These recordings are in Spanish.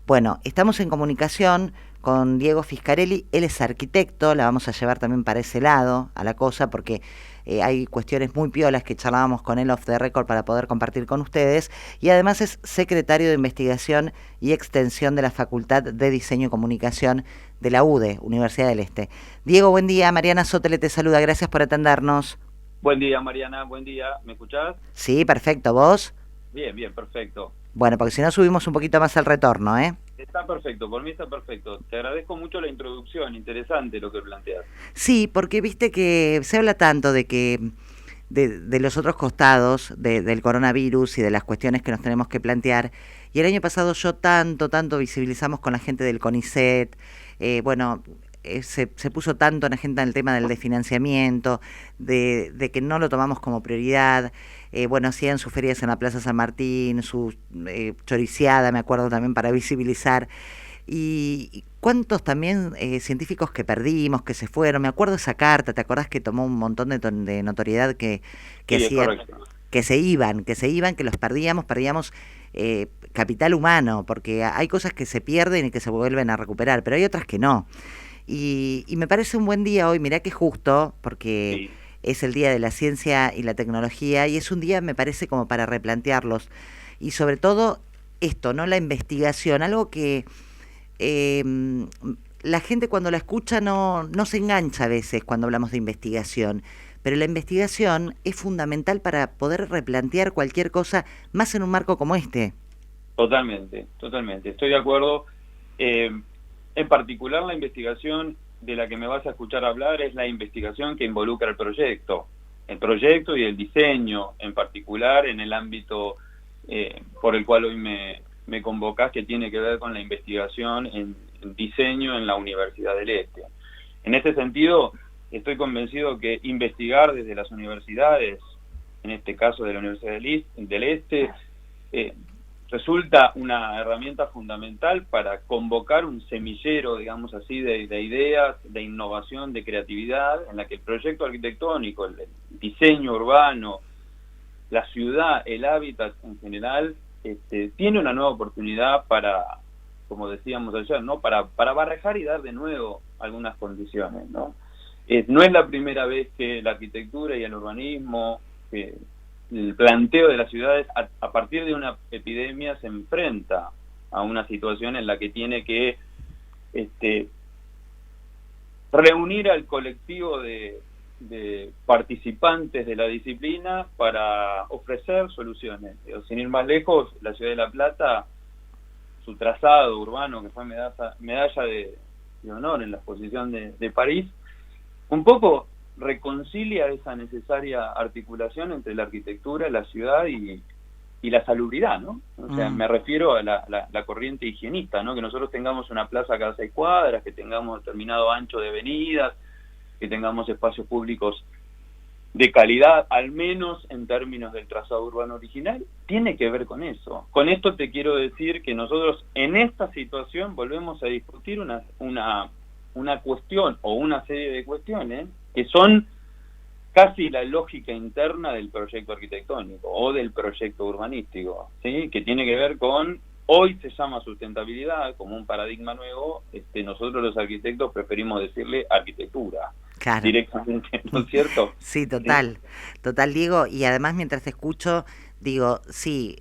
Bueno, estamos en comunicación con Diego Fiscarelli, él es arquitecto, la vamos a llevar también para ese lado a la cosa, porque hay cuestiones muy piolas que charlábamos con él off the record para poder compartir con ustedes, y además es secretario de Investigación y Extensión de la Facultad de Diseño y Comunicación de la UDE, Universidad del Este. Diego, buen día, Mariana Sotele te saluda, gracias por atendernos. Buen día, Mariana, buen día. ¿Me escuchás? Sí, perfecto, ¿vos? Bien, bien, perfecto. Bueno, porque si no subimos un poquito más el retorno, ¿eh? Está perfecto, por mí está perfecto. Te agradezco mucho la introducción, interesante lo que planteas. Sí, porque viste que se habla tanto de que de los otros costados del coronavirus y de las cuestiones que nos tenemos que plantear. Y el año pasado tanto visibilizamos con la gente del CONICET, bueno, se puso tanto en agenda el tema del desfinanciamiento, de que no lo tomamos como prioridad. Bueno, hacían sus ferias en la Plaza San Martín, su choriciada, me acuerdo también, para visibilizar. Y cuántos también científicos que perdimos, que se fueron. Me acuerdo esa carta, ¿te acordás que tomó un montón de notoriedad que Sí, es hacían, correcto. que los perdíamos capital humano, porque hay cosas que se pierden y que se vuelven a recuperar, pero hay otras que no. Y me parece un buen día hoy, mirá que justo, porque Sí, es el Día de la Ciencia y la Tecnología, y es un día, me parece, como para replantearlos. Y sobre todo esto, ¿no? La investigación, algo que eh, la gente cuando la escucha no se engancha a veces cuando hablamos de investigación, pero la investigación es fundamental para poder replantear cualquier cosa, más en un marco como este. totalmente, totalmente. Estoy de acuerdo. Eh, en particular, la investigación de la que me vas a escuchar hablar es la investigación que involucra el proyecto y el diseño, en particular en el ámbito por el cual hoy me convocás, que tiene que ver con la investigación en diseño en la Universidad del Este. En este sentido, estoy convencido que investigar desde las universidades, en este caso de la Universidad del Este, eh, resulta una herramienta fundamental para convocar un semillero, digamos así, de ideas, de innovación, de creatividad, en la que el proyecto arquitectónico, el diseño urbano, la ciudad, el hábitat en general, tiene una nueva oportunidad para, como decíamos ayer, ¿no? Para barajar y dar de nuevo algunas condiciones, ¿no? No es la primera vez que la arquitectura y el urbanismo, el planteo de las ciudades a partir de una epidemia se enfrenta a una situación en la que tiene que reunir al colectivo de participantes de la disciplina para ofrecer soluciones. Sin ir más lejos, la ciudad de La Plata, su trazado urbano, que fue medalla de honor en la exposición de París, un poco reconcilia esa necesaria articulación entre la arquitectura, la ciudad y la salubridad, ¿no? O sea, me refiero a la corriente higienista, ¿no? Que nosotros tengamos una plaza cada 6 cuadras, que tengamos determinado ancho de avenidas, que tengamos espacios públicos de calidad, al menos en términos del trazado urbano original, tiene que ver con eso. Con esto te quiero decir que nosotros en esta situación volvemos a discutir una cuestión o una serie de cuestiones que son casi la lógica interna del proyecto arquitectónico o del proyecto urbanístico, ¿sí? Que tiene que ver con, hoy se llama sustentabilidad como un paradigma nuevo, nosotros los arquitectos preferimos decirle arquitectura, Claro. directamente, ¿no es cierto? Sí, Sí, total, Diego. Y además, mientras te escucho, digo, sí,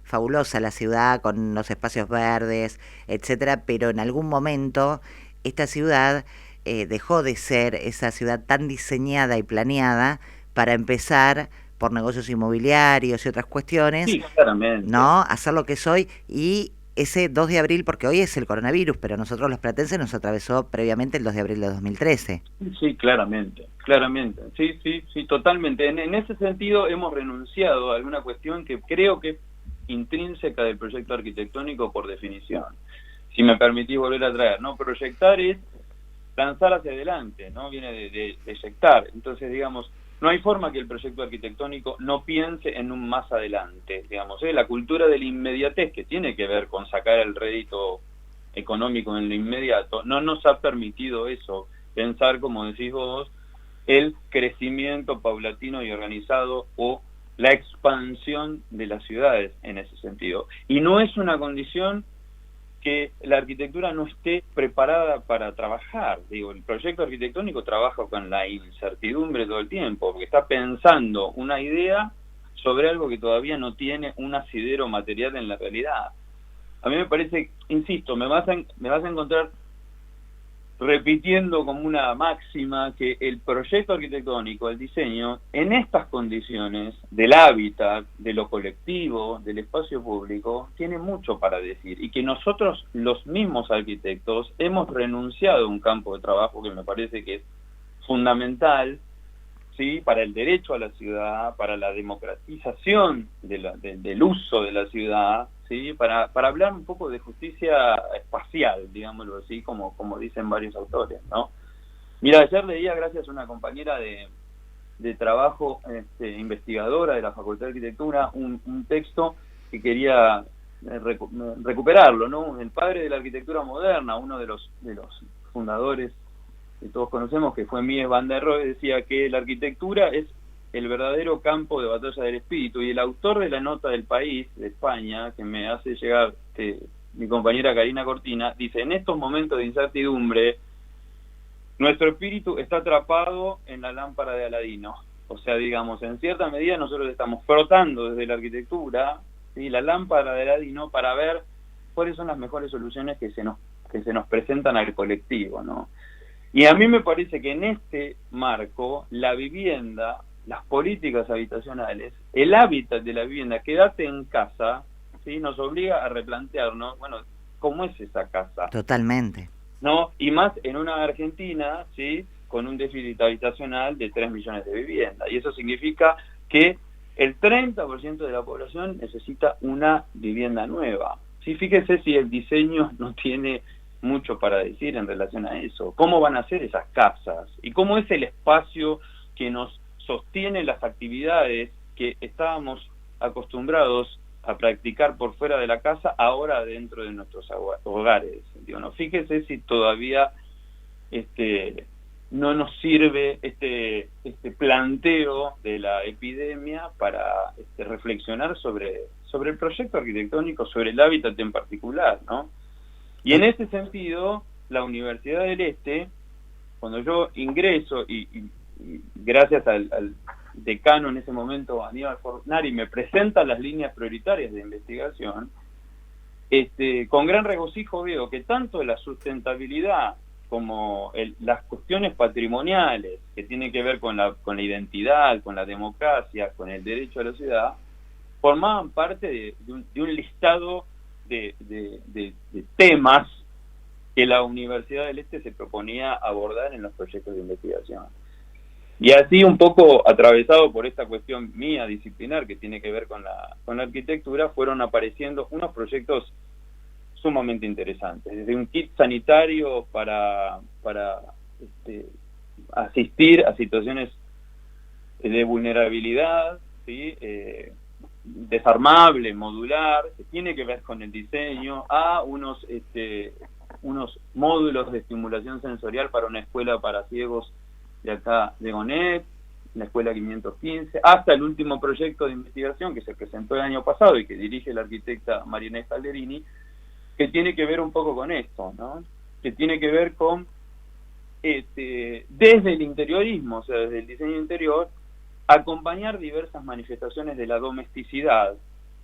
fabulosa la ciudad con los espacios verdes, etcétera, pero en algún momento esta ciudad dejó de ser esa ciudad tan diseñada y planeada para empezar por negocios inmobiliarios y otras cuestiones, sí, claramente. ¿no? Hacer lo que es hoy y ese 2 de abril, porque hoy es el coronavirus, pero a nosotros los platenses nos atravesó previamente el 2 de abril de 2013. Sí, claramente, claramente. Sí, sí, sí, totalmente. En ese sentido hemos renunciado a alguna cuestión que creo que es intrínseca del proyecto arquitectónico por definición. Si me permitís volver a traer, ¿no? Proyectar es lanzar hacia adelante, ¿no? Viene de eyectar. Entonces, digamos, no hay forma que el proyecto arquitectónico no piense en un más adelante, digamos, ¿eh? La cultura de la inmediatez, que tiene que ver con sacar el rédito económico en lo inmediato, no nos ha permitido eso, pensar, como decís vos, el crecimiento paulatino y organizado o la expansión de las ciudades en ese sentido. Y no es una condición que la arquitectura no esté preparada para trabajar. Digo, el proyecto arquitectónico trabaja con la incertidumbre todo el tiempo, porque está pensando una idea sobre algo que todavía no tiene un asidero material en la realidad. A mí me parece, insisto, me vas a encontrar repitiendo como una máxima que el proyecto arquitectónico, el diseño, en estas condiciones del hábitat, de lo colectivo, del espacio público, tiene mucho para decir, y que nosotros, los mismos arquitectos, hemos renunciado a un campo de trabajo que me parece que es fundamental, ¿sí?, para el derecho a la ciudad, para la democratización del uso de la ciudad, ¿sí?, para hablar un poco de justicia espacial, digámoslo así, como dicen varios autores, ¿no? Mira, ayer leía, gracias a una compañera de trabajo, investigadora de la Facultad de Arquitectura, un texto que quería recuperarlo, ¿no? El padre de la arquitectura moderna, uno de los fundadores que todos conocemos, que fue Mies van der Rohe, decía que la arquitectura es el verdadero campo de batalla del espíritu, y el autor de la nota del País, de España, que me hace llegar mi compañera Karina Cortina, dice: en estos momentos de incertidumbre, nuestro espíritu está atrapado en la lámpara de Aladino. O sea, digamos, en cierta medida nosotros estamos frotando desde la arquitectura, ¿sí?, la lámpara de Aladino, para ver cuáles son las mejores soluciones que se nos presentan al colectivo, ¿no? Y a mí me parece que en este marco, la vivienda, las políticas habitacionales, el hábitat de la vivienda, quédate en casa, ¿sí?, nos obliga a replantearnos, bueno, ¿cómo es esa casa? Totalmente. ¿No? Y más en una Argentina, ¿sí?, con un déficit habitacional de 3 millones de viviendas. Y eso significa que el 30% de la población necesita una vivienda nueva. Sí, fíjese si el diseño no tiene mucho para decir en relación a eso. ¿Cómo van a ser esas casas? ¿Y cómo es el espacio que nos sostiene las actividades que estábamos acostumbrados a practicar por fuera de la casa, ahora dentro de nuestros hogares? Digo, no, fíjese si todavía no nos sirve este planteo de la epidemia para reflexionar sobre el proyecto arquitectónico, sobre el hábitat en particular, ¿no? Y en ese sentido, la Universidad del Este, cuando yo ingreso y gracias al decano en ese momento, Aníbal Fornari, me presenta las líneas prioritarias de investigación, con gran regocijo veo que tanto la sustentabilidad como las cuestiones patrimoniales que tienen que ver con la identidad, con la democracia, con el derecho a la ciudad, formaban parte de un listado de temas que la Universidad del Este se proponía abordar en los proyectos de investigación. Y así, un poco atravesado por esta cuestión mía disciplinar que tiene que ver con la arquitectura, fueron apareciendo unos proyectos sumamente interesantes, desde un kit sanitario para asistir a situaciones de vulnerabilidad, ¿sí?, desarmable, modular, que tiene que ver con el diseño, a unos módulos de estimulación sensorial para una escuela para ciegos de acá de Gonet, la escuela 515, hasta el último proyecto de investigación que se presentó el año pasado y que dirige la arquitecta Marianela Calderini, que tiene que ver un poco con esto, ¿no? Que tiene que ver con desde el interiorismo, o sea, desde el diseño interior, acompañar diversas manifestaciones de la domesticidad,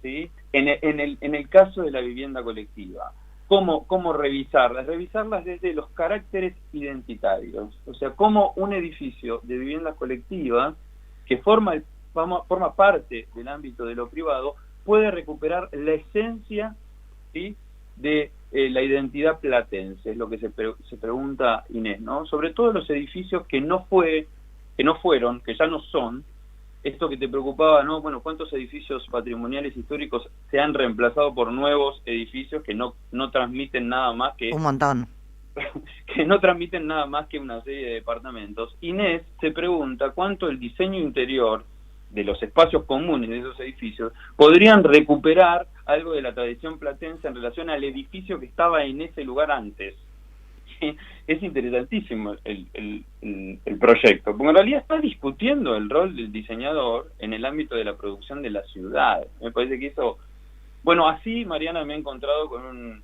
¿sí?, en el caso de la vivienda colectiva. ¿Cómo revisarlas? Revisarlas desde los caracteres identitarios, o sea, cómo un edificio de viviendas colectivas que forma parte del ámbito de lo privado puede recuperar la esencia, ¿sí?, de la identidad platense, es lo que se pregunta Inés, ¿no? Sobre todo los edificios que no fueron, que ya no son, esto que te preocupaba, ¿no? Bueno, ¿cuántos edificios patrimoniales históricos se han reemplazado por nuevos edificios que no transmiten nada más que... Un montón. Que no transmiten nada más que una serie de departamentos. Inés se pregunta cuánto el diseño interior de los espacios comunes de esos edificios podrían recuperar algo de la tradición platense en relación al edificio que estaba en ese lugar antes. Es interesantísimo el proyecto, porque en realidad está discutiendo el rol del diseñador en el ámbito de la producción de la ciudad. Me parece que eso... Bueno, así, Mariana, me he encontrado con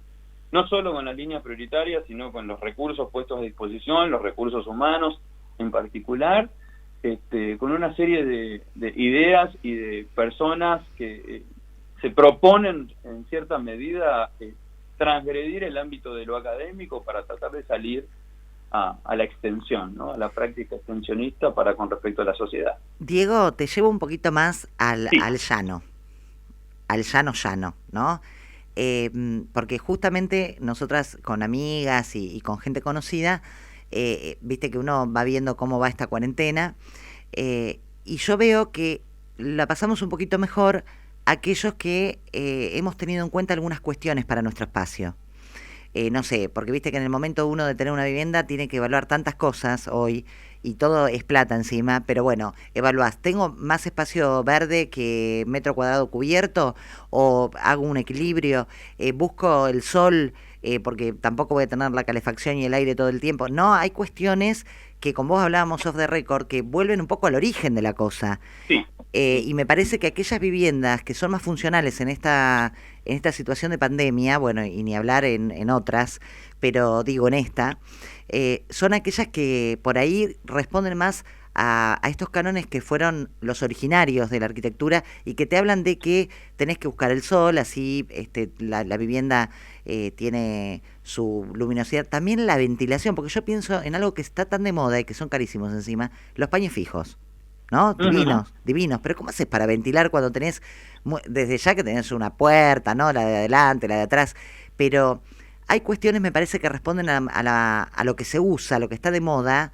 no solo con las líneas prioritarias, sino con los recursos puestos a disposición, los recursos humanos en particular, con una serie de ideas y de personas que se proponen en cierta medida transgredir el ámbito de lo académico para tratar de salir a la extensión, ¿no? A la práctica extensionista para con respecto a la sociedad. Diego, te llevo un poquito más al Sí. llano, llano, ¿no? Porque justamente nosotras con amigas y con gente conocida, viste que uno va viendo cómo va esta cuarentena, y yo veo que la pasamos un poquito mejor aquellos que hemos tenido en cuenta algunas cuestiones para nuestro espacio. No sé, porque viste que en el momento uno de tener una vivienda tiene que evaluar tantas cosas hoy y todo es plata encima, pero bueno, evaluás, ¿tengo más espacio verde que metro cuadrado cubierto o hago un equilibrio? ¿Busco el sol porque tampoco voy a tener la calefacción y el aire todo el tiempo? No, hay cuestiones que con vos hablábamos off the record que vuelven un poco al origen de la cosa. Sí. Y me parece que aquellas viviendas que son más funcionales en esta situación de pandemia, bueno, y ni hablar en otras, pero digo en esta, son aquellas que por ahí responden más a estos cánones que fueron los originarios de la arquitectura y que te hablan de que tenés que buscar el sol, así la vivienda tiene su luminosidad, también la ventilación, porque yo pienso en algo que está tan de moda y que son carísimos encima, los paños fijos. ¿No? Divinos, divinos. Pero ¿cómo haces para ventilar cuando tenés, desde ya que tenés una puerta, ¿no? La de adelante, la de atrás, pero hay cuestiones, me parece, que responden a lo que se usa, a lo que está de moda,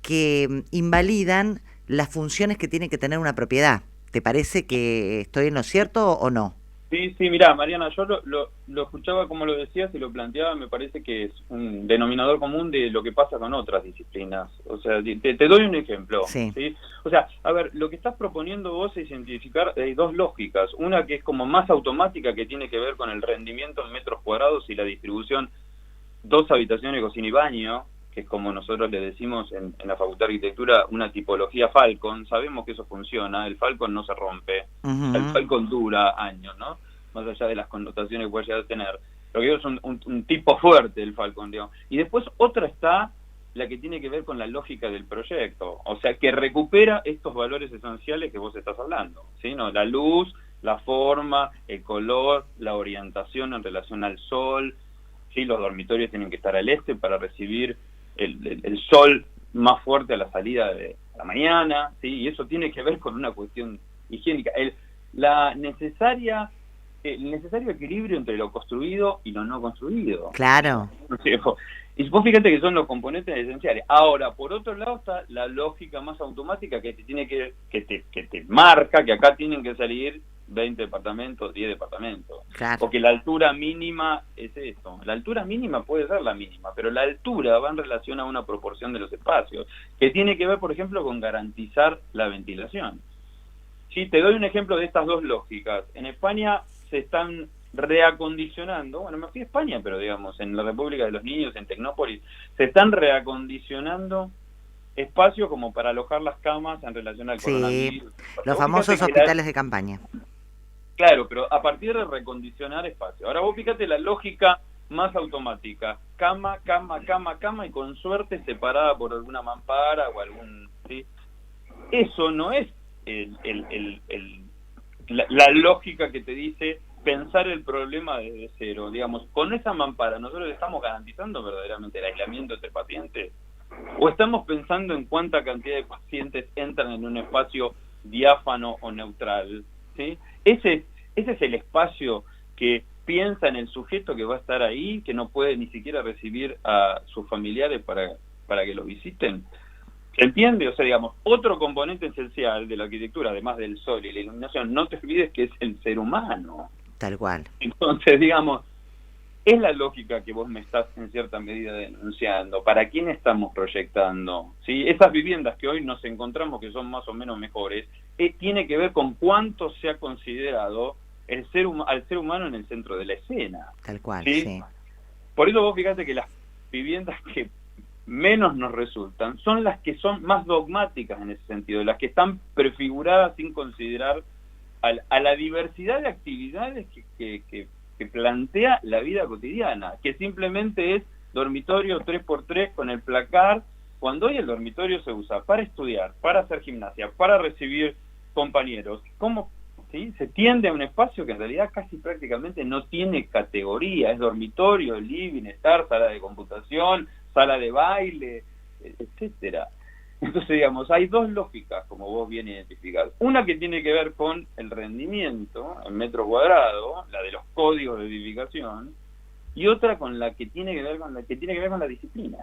que invalidan las funciones que tiene que tener una propiedad. ¿Te parece que estoy en lo cierto o no? Sí, sí, mirá, Mariana, yo lo escuchaba como lo decías y lo planteaba, me parece que es un denominador común de lo que pasa con otras disciplinas. O sea, te doy un ejemplo. Sí. ¿Sí? O sea, a ver, lo que estás proponiendo vos es identificar dos lógicas. Una que es como más automática, que tiene que ver con el rendimiento en metros cuadrados y la distribución 2 habitaciones, cocina y baño, que es como nosotros le decimos en la Facultad de Arquitectura, una tipología Falcon. Sabemos que eso funciona, el Falcon no se rompe, el Falcon dura años, ¿no? Más allá de las connotaciones que puede llegar a tener. Lo que digo es un tipo fuerte el Falcon, digamos. Y después otra está la que tiene que ver con la lógica del proyecto, o sea, que recupera estos valores esenciales que vos estás hablando, ¿sí? ¿No? La luz, la forma, el color, la orientación en relación al sol, ¿sí? Los dormitorios tienen que estar al este para recibir el sol más fuerte a la salida de la mañana, ¿sí? Y eso tiene que ver con una cuestión higiénica. El necesario equilibrio entre lo construido y lo no construido. Claro. Y vos fíjate que son los componentes esenciales. Ahora, por otro lado está la lógica más automática que te marca que acá tienen que salir 20 departamentos, 10 departamentos. Claro. Porque la altura mínima es eso. La altura mínima puede ser la mínima, pero la altura va en relación a una proporción de los espacios, que tiene que ver, por ejemplo, con garantizar la ventilación. Sí, te doy un ejemplo de estas dos lógicas. En España se están reacondicionando, bueno, me fui a España, pero digamos, en la República de los Niños, en Tecnópolis, se están reacondicionando espacios como para alojar las camas en relación al coronavirus. Los famosos hospitales de campaña. Claro, pero a partir de recondicionar espacio. Ahora vos fíjate la lógica más automática. Cama, cama, cama, cama y con suerte separada por alguna mampara o algún... ¿sí? Eso no es la lógica que te dice pensar el problema desde cero. Digamos, con esa mampara, ¿nosotros estamos garantizando verdaderamente el aislamiento entre pacientes? ¿O estamos pensando en cuánta cantidad de pacientes entran en un espacio diáfano o neutral? ¿Sí? Ese es el espacio que piensa en el sujeto que va a estar ahí, que no puede ni siquiera recibir a sus familiares para que lo visiten. ¿Se entiende? O sea, digamos, otro componente esencial de la arquitectura, además del sol y la iluminación, no te olvides que es el ser humano. Tal cual. Entonces, digamos, es la lógica que vos me estás en cierta medida denunciando. ¿Para quién estamos proyectando? ¿Sí? Esas viviendas que hoy nos encontramos que son más o menos mejores, tiene que ver con cuánto se ha considerado al ser humano en el centro de la escena. Tal cual, ¿sí? Sí. Por eso vos fíjate que las viviendas que menos nos resultan son las que son más dogmáticas en ese sentido, las que están prefiguradas sin considerar a la diversidad de actividades que que plantea la vida cotidiana, que simplemente es dormitorio 3x3 con el placar, cuando hoy el dormitorio se usa para estudiar, para hacer gimnasia, para recibir compañeros. ¿Cómo? ¿Sí? Se tiende a un espacio que en realidad casi prácticamente no tiene categoría, es dormitorio, living, estar, sala de computación, sala de baile, etcétera. Entonces, digamos, hay dos lógicas, como vos bien identificás. Una que tiene que ver con el rendimiento en metro cuadrado, la de los códigos de edificación, y otra con la que tiene que ver con la disciplina,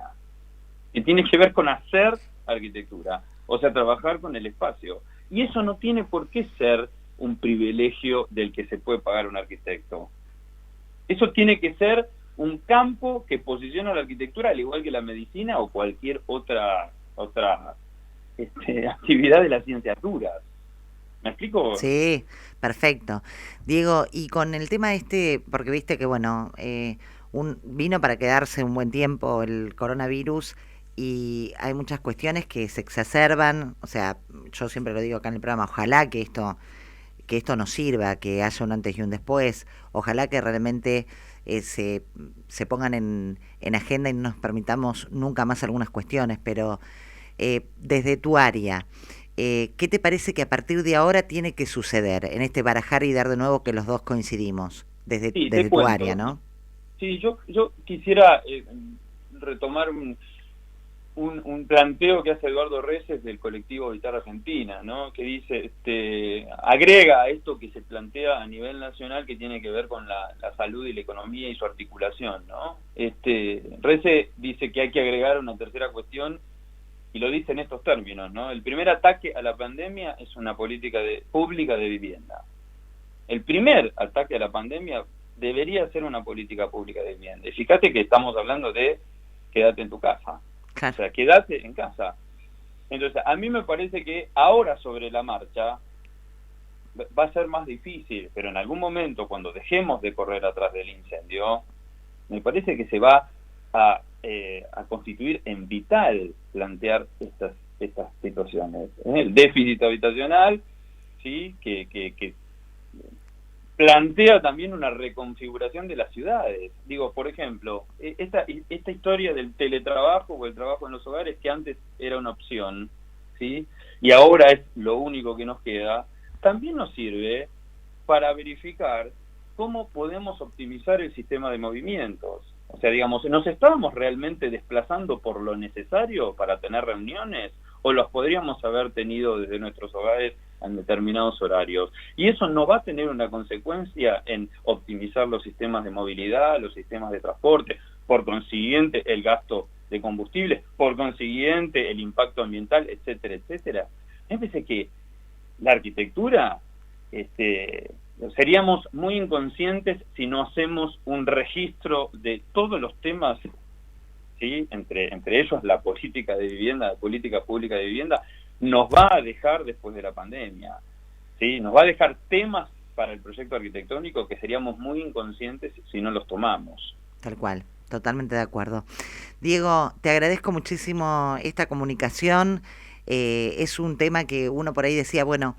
que tiene que ver con hacer arquitectura, o sea, trabajar con el espacio. Y eso no tiene por qué ser un privilegio del que se puede pagar un arquitecto. Eso tiene que ser un campo que posiciona la arquitectura al igual que la medicina o cualquier otra actividad de las ciencias duras. ¿Me explico? Sí, perfecto. Diego, y con el tema porque viste que, bueno, vino para quedarse un buen tiempo el coronavirus y hay muchas cuestiones que se exacerban, o sea, yo siempre lo digo acá en el programa, ojalá que esto nos sirva, que haya un antes y un después, ojalá que realmente se pongan en agenda y no nos permitamos nunca más algunas cuestiones, pero desde tu área, ¿qué te parece que a partir de ahora tiene que suceder en este barajar y dar de nuevo que los dos coincidimos, desde tu área, ¿no? Sí, yo quisiera retomar un planteo que hace Eduardo Reses del colectivo Vital Argentina, ¿no? Que dice, agrega a esto que se plantea a nivel nacional que tiene que ver con la salud y la economía y su articulación, ¿no? Reses dice que hay que agregar una tercera cuestión y lo dice en estos términos, ¿no? El primer ataque a la pandemia es una política pública de vivienda. El primer ataque a la pandemia debería ser una política pública de vivienda. Y fíjate que estamos hablando de quédate en tu casa. Claro. O sea, quédate en casa. Entonces, a mí me parece que ahora sobre la marcha va a ser más difícil, pero en algún momento, cuando dejemos de correr atrás del incendio, me parece que se va a constituir en vital plantear estas situaciones. El déficit habitacional, ¿sí? que plantea también una reconfiguración de las ciudades. Digo, por ejemplo, esta historia del teletrabajo o el trabajo en los hogares, que antes era una opción, ¿sí? Y ahora es lo único que nos queda, también nos sirve para verificar cómo podemos optimizar el sistema de movimientos. O sea, digamos, ¿nos estábamos realmente desplazando por lo necesario para tener reuniones? ¿O los podríamos haber tenido desde nuestros hogares en determinados horarios? Y eso no va a tener una consecuencia en optimizar los sistemas de movilidad, los sistemas de transporte, por consiguiente el gasto de combustible, por consiguiente el impacto ambiental, etcétera, etcétera. Me parece que la arquitectura, seríamos muy inconscientes si no hacemos un registro de todos los temas, ¿sí? Entre ellos la política de vivienda, la política pública de vivienda, nos va a dejar después de la pandemia, ¿sí? Nos va a dejar temas para el proyecto arquitectónico que seríamos muy inconscientes si no los tomamos. Tal cual, totalmente de acuerdo. Diego, te agradezco muchísimo esta comunicación. Es un tema que uno por ahí decía, bueno,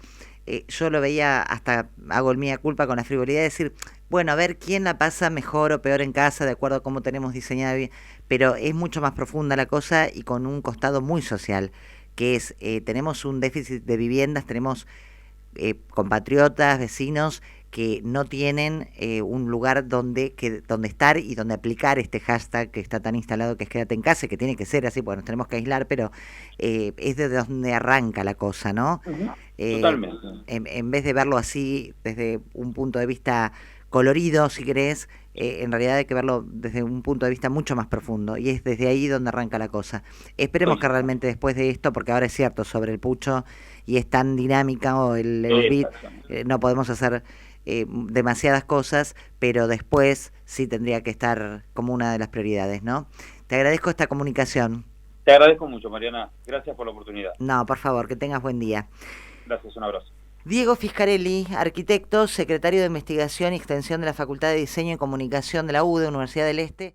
yo lo veía, hasta hago el mea culpa con la frivolidad de decir, bueno, a ver quién la pasa mejor o peor en casa de acuerdo a cómo tenemos diseñada bien, pero es mucho más profunda la cosa y con un costado muy social, que es, tenemos un déficit de viviendas, tenemos compatriotas, vecinos que no tienen un lugar donde estar y donde aplicar este hashtag que está tan instalado que es quédate en casa, que tiene que ser así, porque nos tenemos que aislar, pero es de donde arranca la cosa, ¿no? Totalmente. En vez de verlo así desde un punto de vista colorido, si querés, en realidad hay que verlo desde un punto de vista mucho más profundo, y es desde ahí donde arranca la cosa. Esperemos que realmente después de esto, porque ahora es cierto, sobre el pucho, y es tan dinámica, o el BID, no podemos hacer demasiadas cosas, pero después sí tendría que estar como una de las prioridades, ¿no? Te agradezco esta comunicación. Te agradezco mucho, Mariana. Gracias por la oportunidad. No, por favor, que tengas buen día. Gracias, un abrazo. Diego Fiscarelli, arquitecto, secretario de Investigación y Extensión de la Facultad de Diseño y Comunicación de la UDE, Universidad del Este.